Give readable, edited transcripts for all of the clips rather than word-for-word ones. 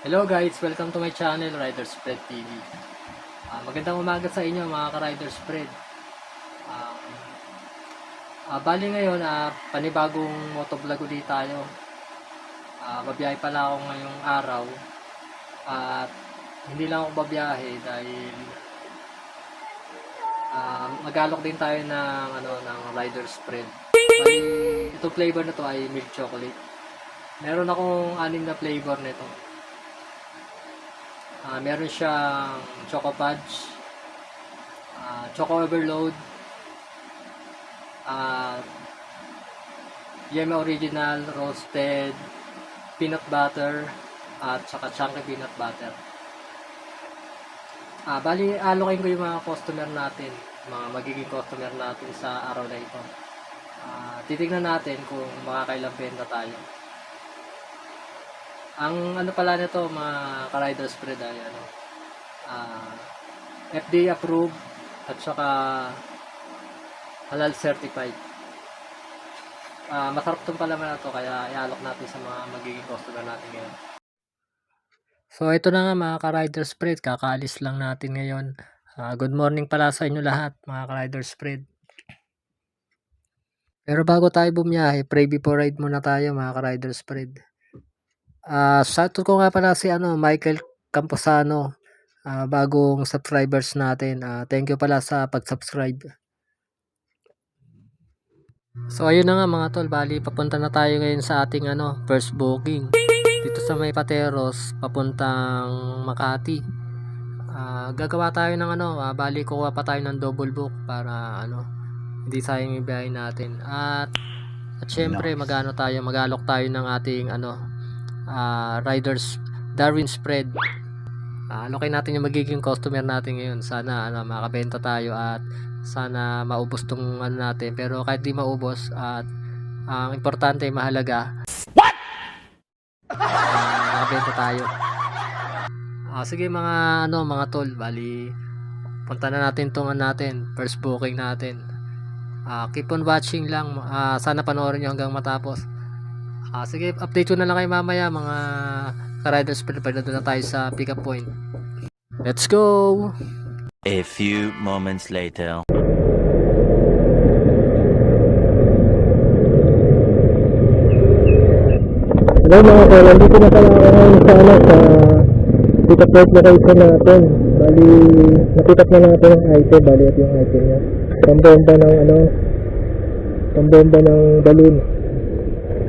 Hello guys, welcome to my channel, Rider Spread TV. Magandang umaga sa inyo mga ka-Rider Spread. Ah, Bali ngayon, panibagong motovlog ulit tayo. Babiyahe pala ako ngayong araw. At hindi lang ako babiyahe dahil mag-alok din tayo ng Rider Spread. Bali, itong flavor na to ay milk chocolate. Meron akong 6 na flavor nito. Meron siyang Choco Fudge, Choco Overload, uh, Yema Original, Roasted, Peanut Butter, at saka Chunky Peanut Butter. Bali, alokin ko yung mga customer natin, mga magiging customer natin sa araw na ito. Titignan natin kung makakailang benta tayo. Ang ano pala nito mga ka-Rider Spread ay FDA approved at saka halal certified. Masarap itong palaman na to kaya ialok natin sa mga magiging customer natin ngayon. So ito na nga mga ka-Rider Spread, kakaalis lang natin ngayon. Good morning pala sa inyo lahat mga ka-Rider Spread. Pero bago tayo bumiyahe, pray before ride muna tayo mga ka-Rider Spread. Shoutout ko nga pala si Michael Camposano, bagong subscribers natin. Thank you pala sa pag-subscribe. So ayun na nga mga tol, bali papunta na tayo ngayon sa ating first booking. Dito sa May Pateros, papuntang Makati. Gagawa tayo ng bali kuha pa tayo ng double book para hindi sayang yung biyahe natin. At syempre mag-alok tayo ng ating riders Darwin Spread. Alokin natin yung magiging customer natin ngayon. Sana makabenta tayo at sana maubos tong natin. Pero kahit di maubos at ang importante mahalaga. What? Makabenta tayo. Sige mga tol, bali punta na natin tong first booking natin. Keep on watching lang. Sana panoorin nyo hanggang matapos. Sige, update ko na lang kayo mamaya mga ka-Riders. Pwede na tayo sa pick up point. Let's go! A few moments later. Hello mga tol, nandito na pala ako ngayon sa pick up point location natin. Bali, na-pick up na natin ang item. Bali, ito yung item niya. Pambomba ng balloon.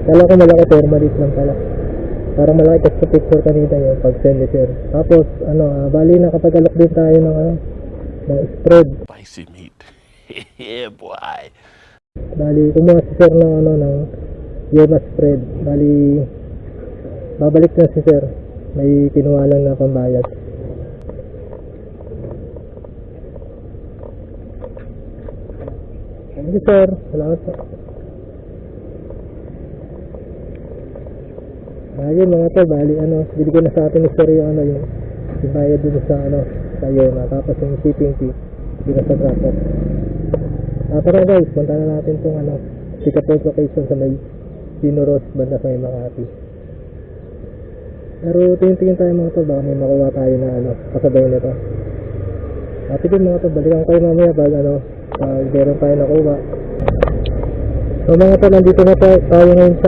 Kala ko malaki, thermalite lang pala. Parang malaki text sa picture kanina yung pag-send ni sir. Tapos, bali nakapag-alok din tayo ng spread. Spicy meat. Yeah, boy. Bali, kumuha si sir ng Yema spread. Bali, babalik na si sir. May kinuha lang na pambayad. Thank you sir. Salamat po. Ayun mga to, bali binigyan na sa atin ni sir yung yung bayad dun sa Yema. Tapos yung shipping fee dito sa drop off. Tara guys, punta na natin tong pick up point location sa may Sinoros, banda sa may Makati. Pero tingin tayo mga to, baka may makuha tayo na kasabay nito. Sige mga to, balikan kayo mamaya pag meron tayo nakuha. So mga to, nandito na tayo ngayon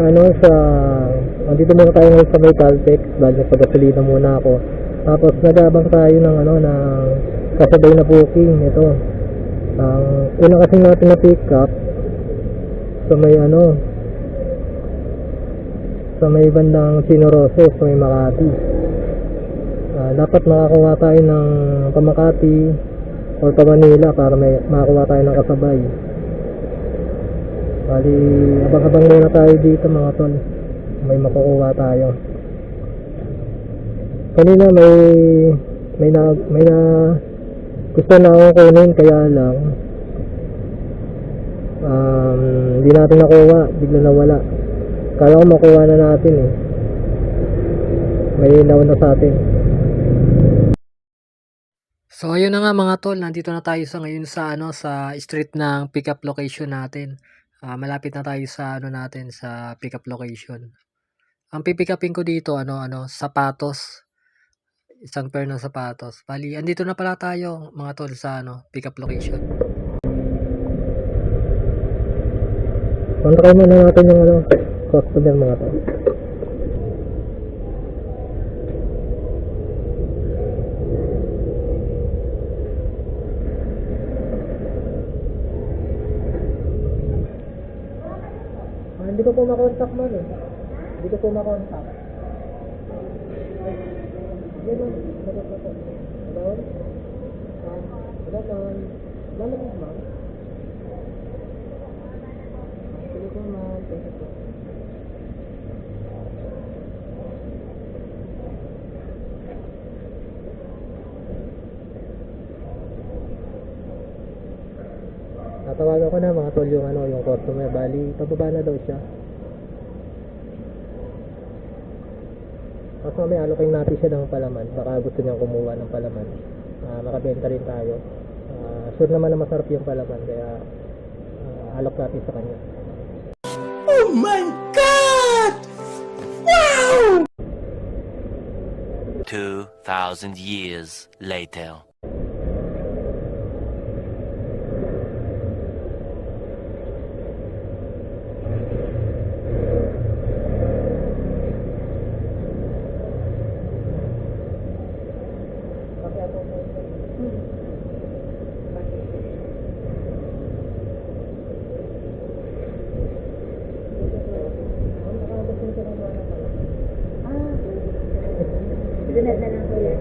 nandito muna tayo ngayon sa may Caltex. Bali nagpagasolina muna ako. Tapos nag-abang tayo ng kasabay na booking. Ito una kasi natin na pick up sa may bandang Sinoroso, sa may Makati. Dapat makakuha tayo ng Pamakati or pa Manila para may makakuha tayo ng kasabay. Bali abang-abang muna tayo dito mga tol, may makukuha tayo. Kanina may na gusto na akong kunin, kaya lang hindi natin nakuha, bigla nawala. Kala ko makuha na natin may nauna sa atin. So ayun na nga mga tol, nandito na tayo ngayon sa street ng pick up location natin. Malapit na tayo sa natin sa pick up location. Ang pipick upin ko dito sapatos. isang pair ng sapatos. Bali, andito na pala tayo mga tol sa pick up location. Kontakin muna natin yung customer mga tol. Hindi ko po makontak mo eh. Hindi ko po makontak. Yan o. Hello? Hello, ma'am. Lalamig, ma'am. Sige po, ma'am. Thank you po. Natawagan ko na mga tol yung customer. Bali, pababa na daw siya. Tapos mamaya alokin natin siya ng palaman. Baka gusto niyang kumuha ng palaman. Makabenta rin tayo. Sure naman na masarap yung palaman. Kaya alok natin sa kanya. Oh my God! Wow! 2,000 years later. Sunod na lang kuya.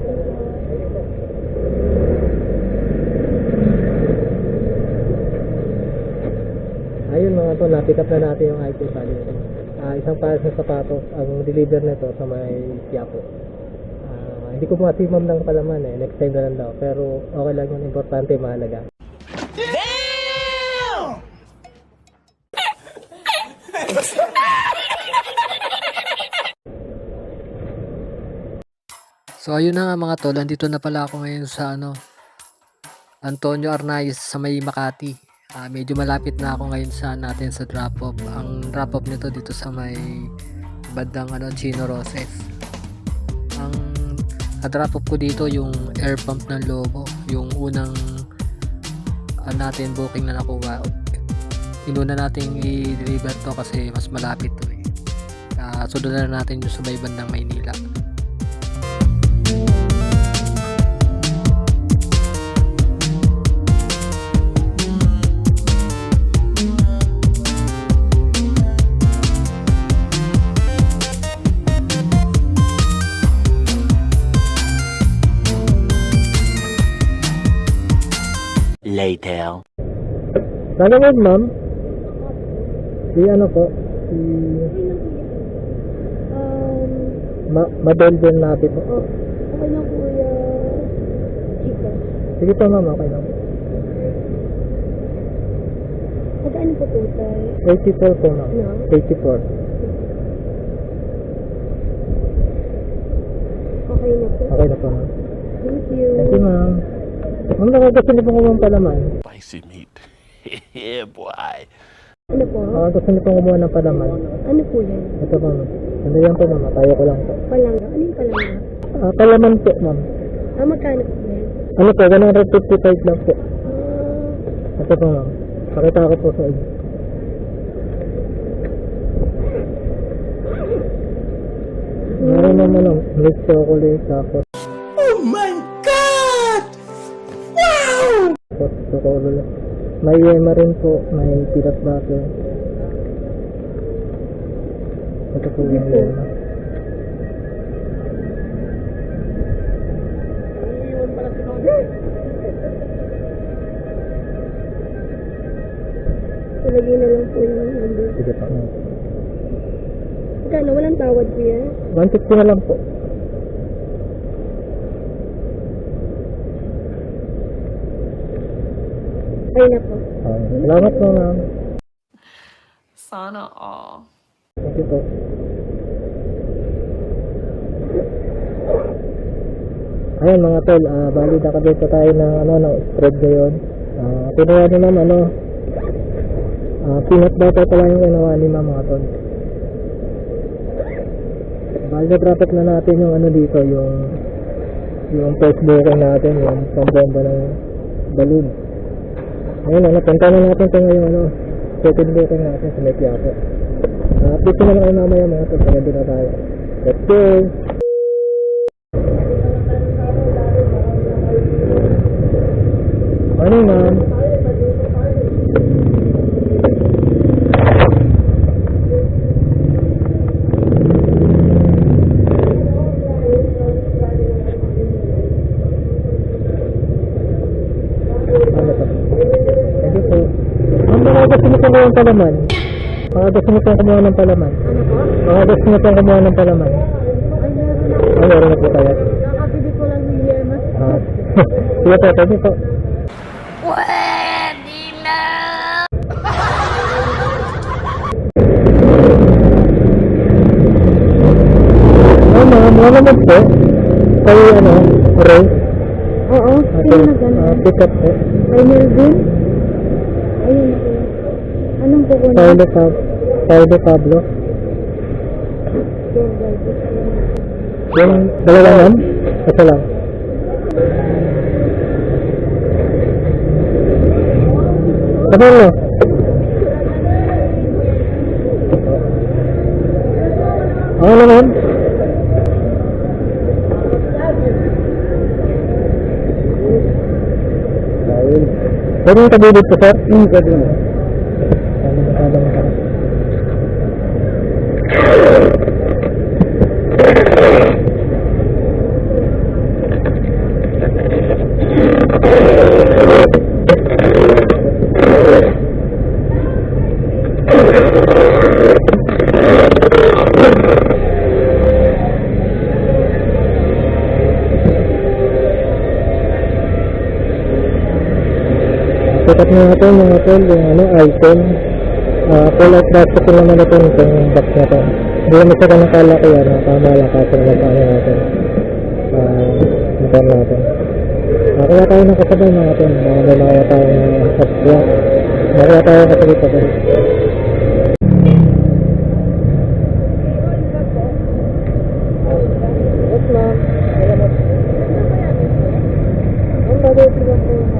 Ayun mga to, na-pick up na natin yung item bali. Isang pares ng sapatos ang deliver nito sa may Quiapo. Hindi ko masimam ng palaman eh. Next time na lang daw. Pero okay lang yun. Importante, mahalaga. So ayun na nga mga tol, andito na pala ako ngayon sa Antonio Arnaiz sa may Makati. Medyo malapit na ako ngayon sa natin sa drop off. Ang drop off nito dito sa may bandang Chino Roses. Ang drop off ko dito yung air pump ng Lobo, yung unang natin booking na nakuha. Inuna nating i-deliver to kasi mas malapit to eh. Sunod na natin yung sa may bandang Maynila. Later. Lalamig, ma'am. Si po, si Madel natin po. Okay na kuya. Chica. Sige po, ma'am. Okay lang. Magkano po total? 84 po, ma'am. No? 84. Okay na po. Okay na po, ma'am. Thank you. Thank you, ma'am. Ma'am, gusto niyo pong kumuha ng palaman? Spicy meat. Yeah, boy. Ano po? Gusto niyo pong kumuha ng palaman? Ano po yan? Ito po, ma'am. Ano yan po, ma'am? Kaya ko lang po. Palangga. Ano yung palangga? Palaman po, ma'am. Magkano po yan? Ano po, 155 lang po. Ito po, ma'am. Pakita ko po sa inyo. Meron naman milk chocolate, tapos Oh my God! Wow! chocolate. May yema rin po, may peanut butter. Ito po yung yema. Ilagay na lang po yung number. Sige pa, ma'am. Magkano? Walang tawad po yan? 150 na lang po. Ay na po. Salamat po, ma'am. Sana all. Thank you po. Ayun mga tol, bali nakabenta tayo ng ng spread ngayon. Kinuha ni ma'am peanut butter pala yung kinuha ni ma'am mga tol. Bali na-drop na natin yung dito, yung yung first booking natin, yung pambomba ng balloon. Ngayon, punta na natin ito ngayon, second booking natin sa May Quiapo. Update ko na lang kayo mamaya mga tol, kaya doon na tayo. Let's go! Ano ma'am? Gusto mo kumuha ng palaman? Gusto mo pong kumuha ng palaman? Ano po? Gusto mo pong kumuha ng palaman? Ay, meron na po. Meron na po tayo. Nakabili ko lang ng yemas. Sige po, pwede po. Ma'am, wala naman po. Kayo Ray? Oo, sino na gano'n? Pick up po. Ay, Melvin? Ayun na po. Anong kukunin? Paulo Pablo. Tour guide. Yung dalawa ma'am? Isa lang. Sabi mo? Ano naman? Pwede yung tabilid ko, sir? Pwede mo. Pick up natin mga tol, yung item. Full out plastic ko naman ito itong box na ito. Hindi naman siya nakala ko yan, tama lang kasi naman paano natin. Motor natin. Kaya tayo ng kasabay mga tol, may makaya tayo ng subscribe. Makaya tayo kasi dito ko. Yes ma'am. Ang bagay sila po yung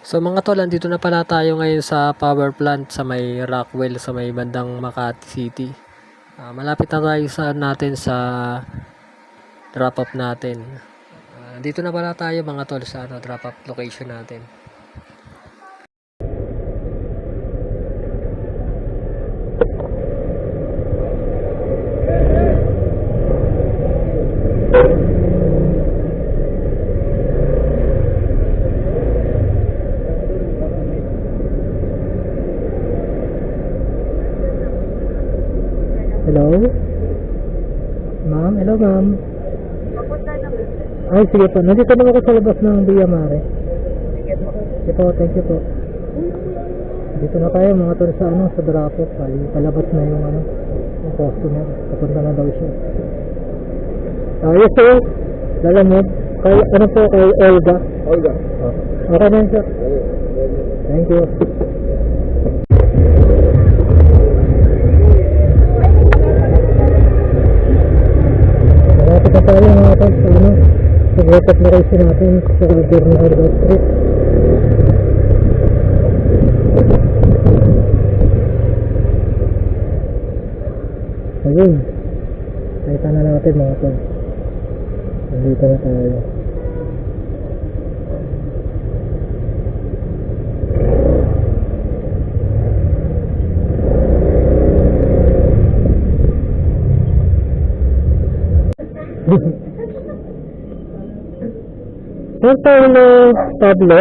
So mga tol, andito na pala tayo ngayon sa power plant sa may Rockwell, sa may bandang Makati City. Malapit na tayo sa drop off natin. Dito na pala tayo mga tol sa drop off location natin. Ay, sige po. Nandito naman ako sa labas ng Villa Mare. Sige po, thank you po. Dito na tayo mga tol sa sa Drapok. Palabas na yung yung customer. Papunta na daw siya. Yes sir. Lalamog. Kay, po kay Olga? Olga. Okay na yun sir. Thank you. Malapit na tayo mga tol sa sa breakup location natin sa Bernardo Street. Ayun. Nakita na natin mga tol. Nandito na tayo. Sir Pablo?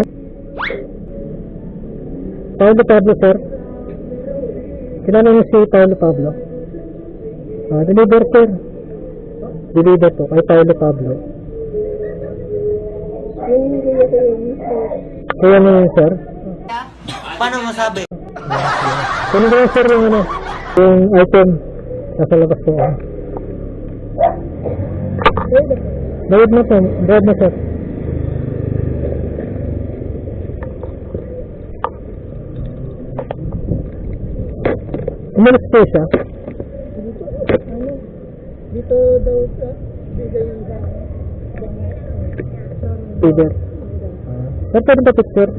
Pablo sir? Kilala niyo si Pablo? Deliver sir. Deliver po kay Pablo. Kaya niyo yun sir? Paano masabi? Kunin ko lang sir yung item nasa labas po. Bayad na po. Bayad na sir. Umalis po siya. Dito daw sa bigay yung Feeder. Sir, pwede ba picture?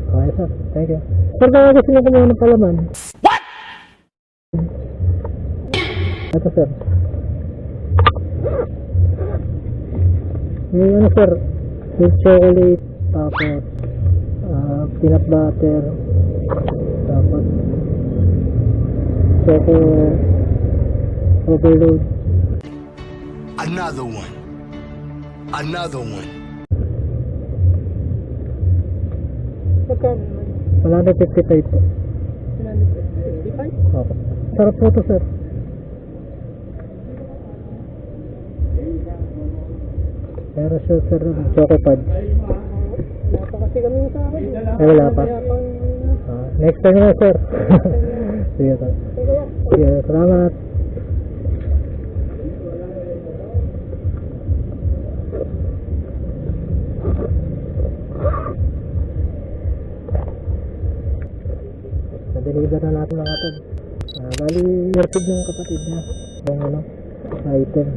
Okay sir, thank you. Sir, baka gusto niyo kumuha ng palaman. What? Ito sir. May sir, milk chocolate, tapos peanut butter, tapos choco overload. Another one. Another one. Magkano naman? 155 po. 155? Opo. Sarap po to sir. Pero sir, choco fudge. Wala pa kasi kami sa akin. Ay, wala pa. Kaya pang... Next time na sir. Sige sir. Kaya, Sige, salamat. Na-deliver na natin mga tol. Bali, nurtid ng kapatid niya. Yung item.